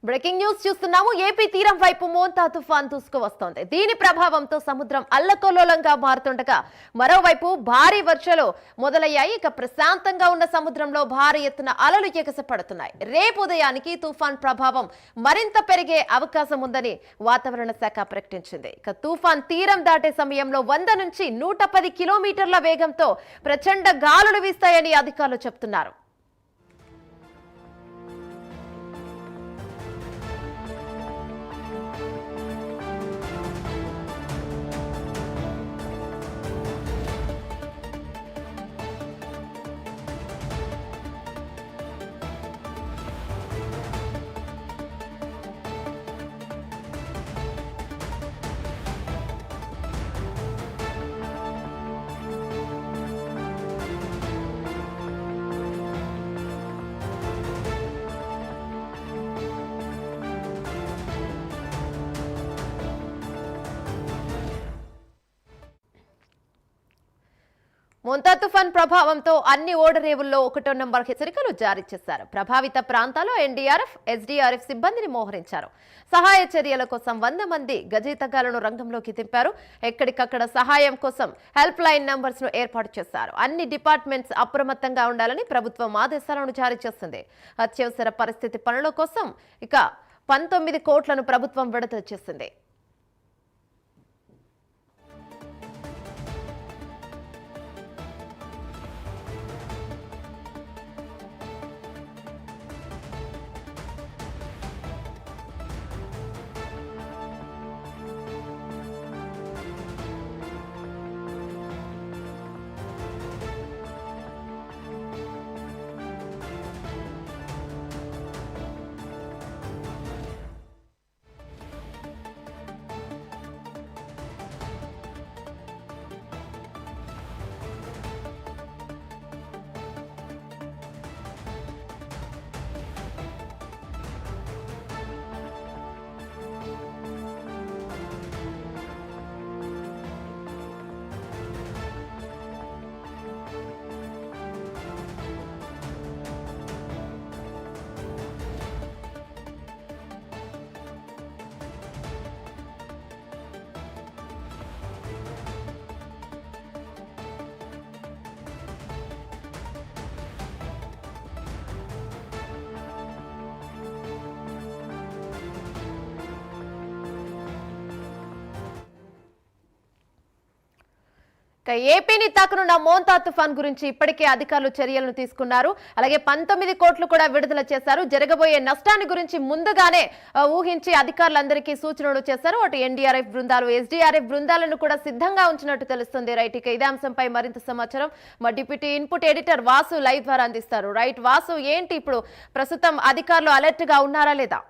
Breaking news చూస్తున్నాము. AP తీరం వైపు మోంతా తుఫాన్ దూసుకువస్తోంది. దీని ప్రభావంతో సముద్రం అల్లకల్లోలంగా మారుతుండగా మరోవైపు భారీ వర్షాలు మొదలయ్యాయి. ఇక ప్రశాంతంగా ఉన్న సముద్రంలో భారీ ఎత్తున అలలు ఎగసిపడుతున్నాయి. రేపు ఉదయానికి తుఫాన్ ప్రభావం మరింత పెరిగే అవకాశం ఉందని వాతావరణ శాఖ ప్రకటించింది. ఇక తుఫాన్ తీరం దాటే సమయంలో 100 నుంచి 110 కిలోమీటర్ల వేగంతో ప్రచండ గాలులు వీస్తాయని అధికారులు చెబుతున్నారు. మోంతా తుఫాన్ ప్రభావంతో అన్ని ఓడరేవుల్లో 1వ నంబర్ హెచ్చరికలు జారీ చేశారు. ప్రభావిత ప్రాంతాల్లో ఎన్డీఆర్ఎఫ్, ఎస్డీఆర్ఎఫ్ సిబ్బందిని మోహరించారు. సహాయ చర్యల కోసం 100 మంది గజయితగాళ్లను రంగంలోకి దింపారు. ఎక్కడికక్కడ సహాయం కోసం హెల్ప్ లైన్ నంబర్స్ ను ఏర్పాటు చేశారు. అన్ని డిపార్ట్మెంట్స్ అప్రమత్తంగా ఉండాలని ప్రభుత్వం ఆదేశాలను జారీ చేసింది. అత్యవసర పరిస్థితి పనుల కోసం ఇక 19 కోట్లను ప్రభుత్వం విడుదల చేసింది. ఏపీని తాకనున్న మోంతా తుఫాన్ గురించి ఇప్పటికే అధికారులు చర్యలను తీసుకున్నారు. అలాగే 19 కోట్లు కూడా విడుదల చేశారు. జరగబోయే నష్టాన్ని గురించి ముందుగానే ఊహించి అధికారులందరికీ సూచనలు చేశారు. అటు ఎన్డీఆర్ఎఫ్ బృందాలు, ఎస్డీఆర్ఎఫ్ బృందాలను కూడా సిద్ధంగా ఉంచినట్టు తెలుస్తుంది. రైట్, ఇక ఇదే అంశంపై మరింత సమాచారం మా deputy input editor Vasu live ద్వారా అందిస్తారు. రైట్ వాసు, ఏంటి ఇప్పుడు ప్రస్తుతం అధికారులు అలర్ట్ గా ఉన్నారా లేదా?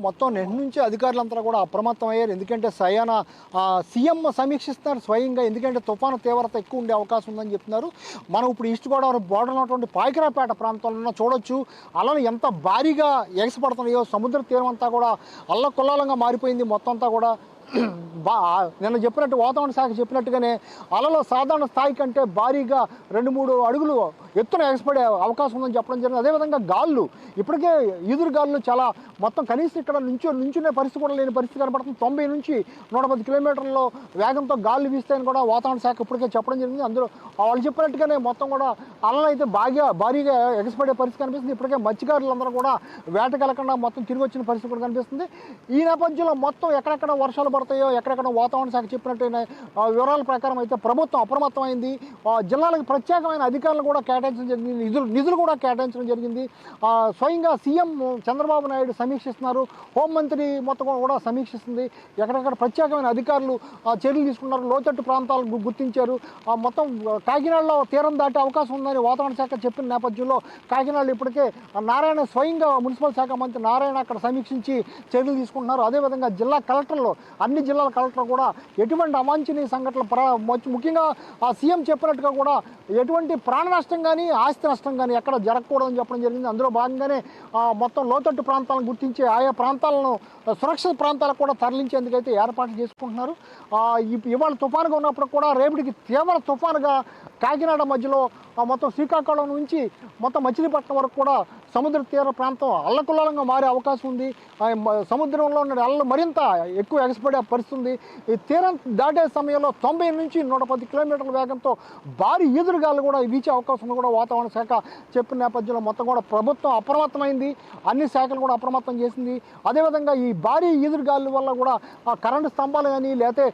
మొత్తం నెట్ నుంచి అధికారులంతా కూడా అప్రమత్తం అయ్యారు. ఎందుకంటే సీఎం సమీక్షిస్తున్నారు స్వయంగా. ఎందుకంటే తుఫాను తీవ్రత ఎక్కువ ఉండే అవకాశం ఉందని చెప్తున్నారు. మనం ఇప్పుడు ఈస్ట్ గోదావరి బోర్డర్ ఉన్నటువంటి పాయకరాపేట ప్రాంతంలో చూడొచ్చు అలలు ఎంత భారీగా ఎగసిపడుతున్నాయో. సముద్ర తీరం అంతా కూడా అల్లకొల్లాలంగా మారిపోయింది. మొత్తం అంతా కూడా నిన్న చెప్పినట్టు వాతావరణ శాఖ చెప్పినట్టుగానే అలలో సాధారణ స్థాయి కంటే భారీగా 2-3 అడుగులు ఎత్తున ఎగసిపడే అవకాశం ఉందని చెప్పడం జరిగింది. అదేవిధంగా గాళ్ళు ఇప్పటికే ఈదురు గాళ్ళు చాలా మొత్తం కనీసం ఇక్కడ నుంచునే పరిస్థితి కూడా లేని పరిస్థితి కనబడుతుంది. 90 నుంచి 110 కిలోమీటర్ల వేగంతో గాళ్ళు వీస్తాయని కూడా వాతావరణ శాఖ ఇప్పటికే చెప్పడం జరిగింది. అందులో వాళ్ళు చెప్పినట్టుగానే మొత్తం కూడా అలలు అయితే భారీగా ఎగసిపడే పరిస్థితి కనిపిస్తుంది. ఇప్పటికే మత్స్యకారులందరూ కూడా వేటకెళ్ళకుండా మొత్తం తిరిగి వచ్చిన పరిస్థితి కూడా కనిపిస్తుంది. ఈ నేపథ్యంలో మొత్తం ఎక్కడెక్కడ వర్షాలు పడతాయో, ఎక్కడెక్కడ వాతావరణ శాఖ చెప్పినట్టు వివరాల ప్రకారం అయితే ప్రభుత్వం అప్రమత్తమైంది. జిల్లాలకు ప్రత్యేకమైన అధికారులు కూడా కేటాయించడం జరిగింది. నిధులు కూడా కేటాయించడం జరిగింది. స్వయంగా సీఎం చంద్రబాబు నాయుడు సమీక్షిస్తున్నారు. హోంమంత్రి మొత్తం కూడా సమీక్షిస్తుంది. ఎక్కడెక్కడ ప్రత్యేకమైన అధికారులు చర్యలు తీసుకున్నారు. లోతట్టు ప్రాంతాలను గుర్తించారు. మొత్తం కాకినాడలో తీరం దాటే అవకాశం ఉందని వాతావరణ శాఖ చెప్పిన నేపథ్యంలో కాకినాడలో ఇప్పటికే నారాయణ స్వయంగా మున్సిపల్ శాఖ మంత్రి నారాయణ అక్కడ సమీక్షించి చర్యలు తీసుకుంటున్నారు. అదేవిధంగా జిల్లా కలెక్టర్లు అన్ని జిల్లాల కలెక్టర్ కూడా ఎటువంటి అవాంఛనీయ సంఘటనలు ముఖ్యంగా సీఎం చెప్పినట్టుగా కూడా ఎటువంటి ప్రాణ నష్టం కానీ ఆస్తి నష్టం కానీ ఎక్కడ జరగకూడదని చెప్పడం జరిగింది. అందులో భాగంగానే మొత్తం లోతట్టు ప్రాంతాలను గుర్తించి ఆయా ప్రాంతాలను సురక్షిత ప్రాంతాలకు కూడా తరలించేందుకైతే ఏర్పాట్లు చేసుకుంటున్నారు. ఇవాళ తుఫానుగా ఉన్నప్పుడు కూడా రేపటికి తీవ్ర తుఫానుగా కాకినాడ మధ్యలో మొత్తం శ్రీకాకుళం నుంచి మొత్తం మచిలీపట్నం వరకు కూడా సముద్ర తీర ప్రాంతం అల్లకల్లోలంగా మారే అవకాశం ఉంది. సముద్రంలో ఉన్న అల్లలు మరింత ఎక్కువ ఎగసిపడే పరిస్థితి ఉంది. ఈ తీరం దాటే సమయంలో 90 నుంచి 110 కిలోమీటర్ల వేగంతో భారీ ఈదురుగాలు కూడా వీచే అవకాశం కూడా వాతావరణ శాఖ చెప్పిన నేపథ్యంలో మొత్తం కూడా ప్రభుత్వం అప్రమత్తమైంది. అన్ని శాఖలు కూడా అప్రమత్తం చేసింది. అదేవిధంగా ఈ భారీ ఈదురుగాలి వల్ల కూడా కరెంటు స్తంభాలు కానీ లేకపోతే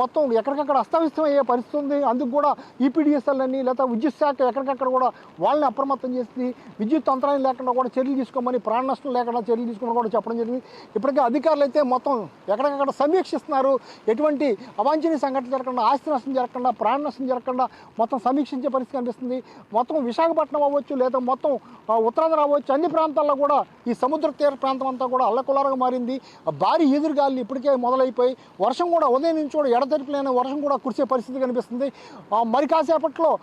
మొత్తం ఎక్కడికక్కడ అస్తవ్యస్తం అయ్యే పరిస్థితి ఉంది. అందుకు కూడా ఈపీడీఎస్ఎల్ అని లేదా విద్యుత్ శాఖ ఎక్కడికక్కడ కూడా వాళ్ళని అప్రమత్తం చేసింది. విద్యుత్ అంతరాయం లేకుండా కూడా చర్యలు తీసుకోమని, ప్రాణ నష్టం లేకుండా చర్యలు తీసుకోమని కూడా చెప్పడం జరిగింది. ఇప్పటికే అధికారులు అయితే మొత్తం ఎక్కడికక్కడ సమీక్షిస్తున్నారు. ఎటువంటి అవాంఛనీయ సంఘటన జరగకుండా, ఆస్తి నష్టం జరగకుండా, ప్రాణ నష్టం జరగకుండా మొత్తం సమీక్షించే పరిస్థితి కనిపిస్తుంది. మొత్తం విశాఖపట్నం అవ్వచ్చు లేదా మొత్తం ఉత్తరాంధ్ర అవ్వచ్చు, అన్ని ప్రాంతాల్లో కూడా ఈ సముద్ర తీర ప్రాంతం అంతా కూడా అల్లకొల్లారగా మారింది. భారీ ఎదురుగాలు ఇప్పటికే మొదలైపోయి వర్షం కూడా ఉదయం నుంచి కూడా ఎడతెరిపిలేని వర్షం కూడా కురిసే పరిస్థితి కనిపిస్తుంది. మరి కాసేపట్లో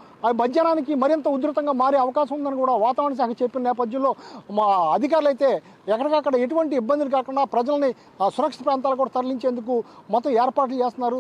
మధ్యాహ్నానికి మరింత ఉధృతంగా మారే అవకాశం ఉందని కూడా వాతావరణ శాఖ చెప్పిన నేపథ్యంలో మా అధికారులు అయితే ఎక్కడికక్కడ ఎటువంటి ఇబ్బందులు కాకుండా ప్రజల్ని సురక్షిత ప్రాంతాలకు కూడా తరలించేందుకు మొత్తం ఏర్పాట్లు చేస్తున్నారు.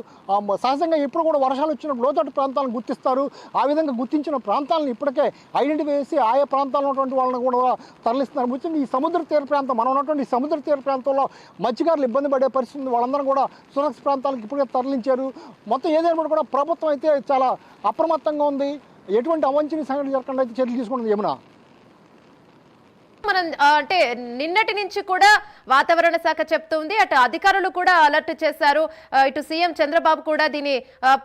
సహజంగా ఎప్పుడు కూడా వర్షాలు వచ్చినప్పుడు లోతట్టు ప్రాంతాలను గుర్తిస్తారు. ఆ విధంగా గుర్తించిన ప్రాంతాలను ఇప్పటికే ఐడెంటిఫై చేసి ఆయా ప్రాంతాల్లో ఉన్నటువంటి వాళ్ళని కూడా తరలిస్తున్నారు. ముఖ్యంగా ఈ సముద్ర తీర ప్రాంతం, మనం ఉన్నటువంటి ఈ సముద్ర తీర ప్రాంతంలో మత్స్యకారులు ఇబ్బంది పడే పరిస్థితి, వాళ్ళందరూ కూడా సురక్షిత ప్రాంతాలకు ఇప్పటికే తరలించారు. మొత్తం ఏదైనా కూడా ప్రభుత్వం అయితే చాలా అప్రమత్తంగా ఉంది. ఎటువంటి అవాంఛనీయ సంఘటన జరగకుండా అయితే చర్యలు తీసుకుంటుంది. యమున, మనం అంటే నిన్నటి నుంచి కూడా వాతావరణ శాఖ చెప్తుంది, అటు అధికారులు కూడా అలర్ట్ చేశారు. ఇటు సీఎం చంద్రబాబు కూడా దీన్ని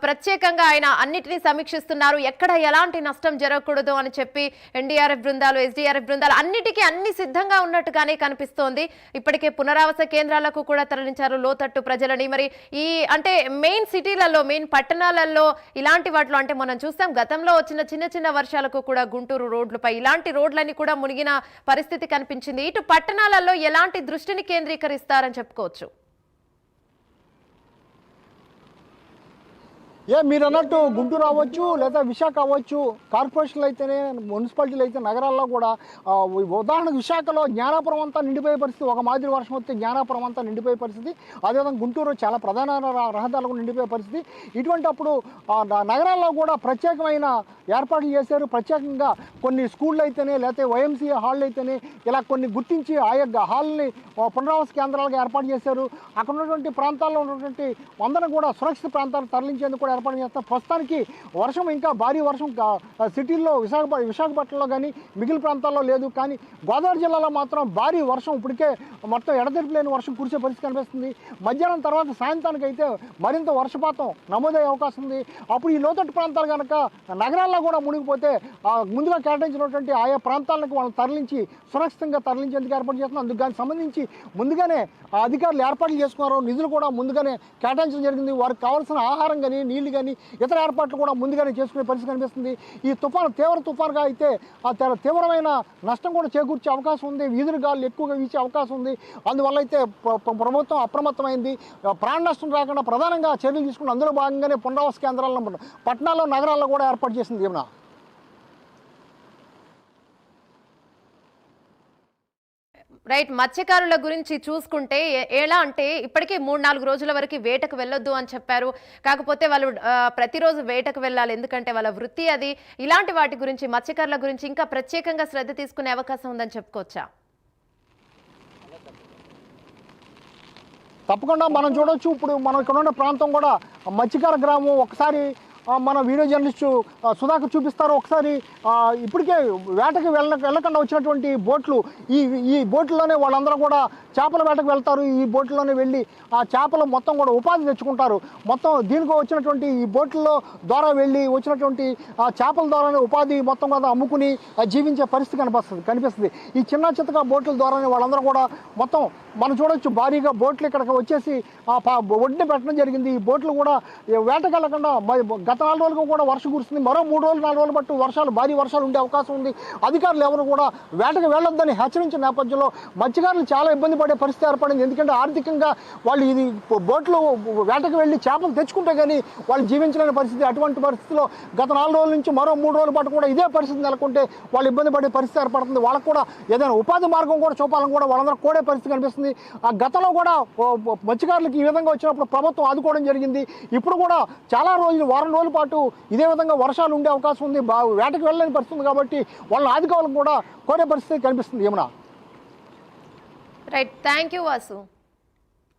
ప్రత్యేకంగా ఆయన అన్నిటినీ సమీక్షిస్తున్నారు. ఎక్కడ ఎలాంటి నష్టం జరగకూడదు అని చెప్పి ఎన్డీఆర్ఎఫ్ బృందాలు, ఎస్డీఆర్ఎఫ్ బృందాలు అన్నిటికీ అన్ని సిద్ధంగా ఉన్నట్టుగానే కనిపిస్తోంది. ఇప్పటికే పునరావాస కేంద్రాలకు కూడా తరలించారు లోతట్టు ప్రజలని. మరి ఈ అంటే మెయిన్ సిటీలలో, మెయిన్ పట్టణాలలో ఇలాంటి వాటిలో అంటే మనం చూస్తాం గతంలో వచ్చిన చిన్న చిన్న వర్షాలకు కూడా గుంటూరు రోడ్లపై ఇలాంటి రోడ్లన్నీ కూడా మునిగిన పరిస్థితి కనిపించింది. ఇటు పట్టణాలలో ఎలాంటి దృష్టిని కేంద్రీకరిస్తారని చెప్పుకోవచ్చు? మీరు అన్నట్టు గుంటూరు అవ్వచ్చు లేదా విశాఖ అవ్వచ్చు, కార్పొరేషన్లు అయితేనే, మున్సిపాలిటీలు అయితే, నగరాల్లో కూడా ఉదాహరణకు విశాఖలో జ్ఞానాపురం అంతా నిండిపోయే పరిస్థితి. ఒక మాదిరి వర్షం వస్తే జ్ఞానాపురం అంతా నిండిపోయే పరిస్థితి. అదేవిధంగా గుంటూరు చాలా ప్రధాన రహదారులకు నిండిపోయే పరిస్థితి. ఇటువంటి అప్పుడు నగరాల్లో కూడా ప్రత్యేకమైన ఏర్పాట్లు చేశారు. ప్రత్యేకంగా కొన్ని స్కూళ్ళు అయితేనే లేకపోతే వైఎంసీ హాళ్ళు అయితేనే ఇలా కొన్ని గుర్తించి ఆయా హాల్ని పునరావాస కేంద్రాలుగా ఏర్పాటు చేశారు. అక్కడ ఉన్నటువంటి ప్రాంతాల్లో ఉన్నటువంటి అందరం కూడా సురక్షిత ప్రాంతాలకు తరలించేందుకు కూడా ఏర్పాటు చేస్తాం. ప్రస్తుతానికి వర్షం ఇంకా భారీ వర్షం సిటీల్లో విశాఖపట్నంలో కానీ మిగిలిన ప్రాంతాల్లో లేదు. కానీ గోదావరి జిల్లాలో మాత్రం భారీ వర్షం ఇప్పటికే మొత్తం ఎడతెరిపిలేని వర్షం కురిసే పరిస్థితి కనిపిస్తుంది. మధ్యాహ్నం తర్వాత సాయంత్రానికి అయితే మరింత వర్షపాతం నమోదయ్యే అవకాశం ఉంది. అప్పుడు ఈ లోతట్టు ప్రాంతాలు కనుక నగరాల్లో కూడా మునిగిపోతే ముందుగా కేటాయించినటువంటి ఆయా ప్రాంతాలకు వాళ్ళని తరలించి సురక్షితంగా తరలించేందుకు ఏర్పాటు చేస్తున్నాం. అందుకు దానికి సంబంధించి ముందుగానే అధికారులు ఏర్పాట్లు చేసుకున్నారు. నిధులు కూడా ముందుగానే కేటాయించడం జరిగింది. వారికి కావాల్సిన ఆహారం కానీ, నీళ్లు కానీ, ఇతర ఏర్పాట్లు కూడా ముందుగానే చేసుకునే పరిస్థితి కనిపిస్తుంది. ఈ తుఫాను తీవ్ర తుఫానుగా అయితే తీవ్రమైన నష్టం కూడా చేకూర్చే అవకాశం ఉంది. వీధులు గాలు ఎక్కువగా వీచే అవకాశం ఉంది. అందువల్ల అయితే ప్రభుత్వం అప్రమత్తమైంది. ప్రాణ నష్టం రాకుండా ప్రధానంగా చర్యలు తీసుకుని అందులో భాగంగానే పునరావాస కేంద్రాలను పట్టణాల్లో, నగరాల్లో కూడా ఏర్పాటు చేసింది. ఏమన్నా రైట్, మత్స్యకారుల గురించి చూసుకుంటే ఎలా అంటే ఇప్పటికీ 3-4 రోజుల వరకు వేటకు వెళ్ళొద్దు అని చెప్పారు. కాకపోతే వాళ్ళు ప్రతిరోజు వేటకు వెళ్ళాలి, ఎందుకంటే వాళ్ళ వృత్తి అది. ఇలాంటి వాటి గురించి, మత్స్యకారుల గురించి ఇంకా ప్రత్యేకంగా శ్రద్ధ తీసుకునే అవకాశం ఉందని చెప్పుకోవచ్చా? తప్పకుండా మనం చూడొచ్చు. ఇప్పుడు మనం ఇక్కడ ఉన్న ప్రాంతం కూడా మత్స్యకార గ్రామం. ఒకసారి మన వీడియో జర్నలిస్టు సుధాకర్ చూపిస్తారు. ఒకసారి ఇప్పటికే వేటకి వెళ్ళకుండా వచ్చినటువంటి బోట్లు, ఈ బోట్లలోనే వాళ్ళందరూ కూడా చేపల వేటకు వెళ్తారు. ఈ బోట్లలోనే వెళ్ళి ఆ చేపలు మొత్తం కూడా ఉపాధి తెచ్చుకుంటారు. మొత్తం దీనికి వచ్చినటువంటి ఈ బోట్లలో ద్వారా వెళ్ళి వచ్చినటువంటి ఆ చేపల ద్వారానే ఉపాధి మొత్తం కూడా అమ్ముకుని జీవించే పరిస్థితి కనిపిస్తుంది. ఈ చిన్న చిత్తగా బోట్ల ద్వారానే వాళ్ళందరూ కూడా మొత్తం మనం చూడొచ్చు. భారీగా బోట్లు ఇక్కడికి వచ్చేసి ఒడ్డున పెట్టడం జరిగింది. ఈ బోట్లు కూడా వేటకు వెళ్ళకుండా గత 4 రోజులకు కూడా వర్షం కురుస్తుంది. మరో 3 రోజులు 4 రోజులు బట్టి భారీ వర్షాలు ఉండే అవకాశం ఉంది. అధికారులు ఎవరు కూడా వేటకు వెళ్ళొద్దని హెచ్చరించిన నేపథ్యంలో మత్స్యకారులు చాలా ఇబ్బంది పడే పరిస్థితి ఏర్పడింది. ఎందుకంటే ఆర్థికంగా వాళ్ళు ఇది బోట్లు వేటకు వెళ్ళి చేపలు తెచ్చుకుంటే కానీ వాళ్ళు జీవించలేని పరిస్థితి. అటువంటి పరిస్థితిలో గత 4 రోజుల నుంచి మరో 3 రోజుల పాటు కూడా ఇదే పరిస్థితి నెలకొంటే వాళ్ళు ఇబ్బంది పడే పరిస్థితి ఏర్పడుతుంది. వాళ్ళకు కూడా ఏదైనా ఉపాధి మార్గం కూడా చూపాలని కూడా వాళ్ళందరూ కోడే పరిస్థితి కనిపిస్తుంది. ఆ గతంలో కూడా మత్స్యకారులకు ఈ విధంగా వచ్చినప్పుడు ప్రభుత్వం ఆదుకోవడం జరిగింది. ఇప్పుడు కూడా చాలా రోజులు, వారం రోజుల రోజుల పాటు ఇదే విధంగా వర్షాలు ఉండే అవకాశం ఉంది. వేటకి వెళ్ళని పరిస్థితుంది కాబట్టి వాళ్ళని ఆదుకోవాలని కూడా కోరే పరిస్థితి కనిపిస్తుంది. Yamuna. Right, thank you Vasu.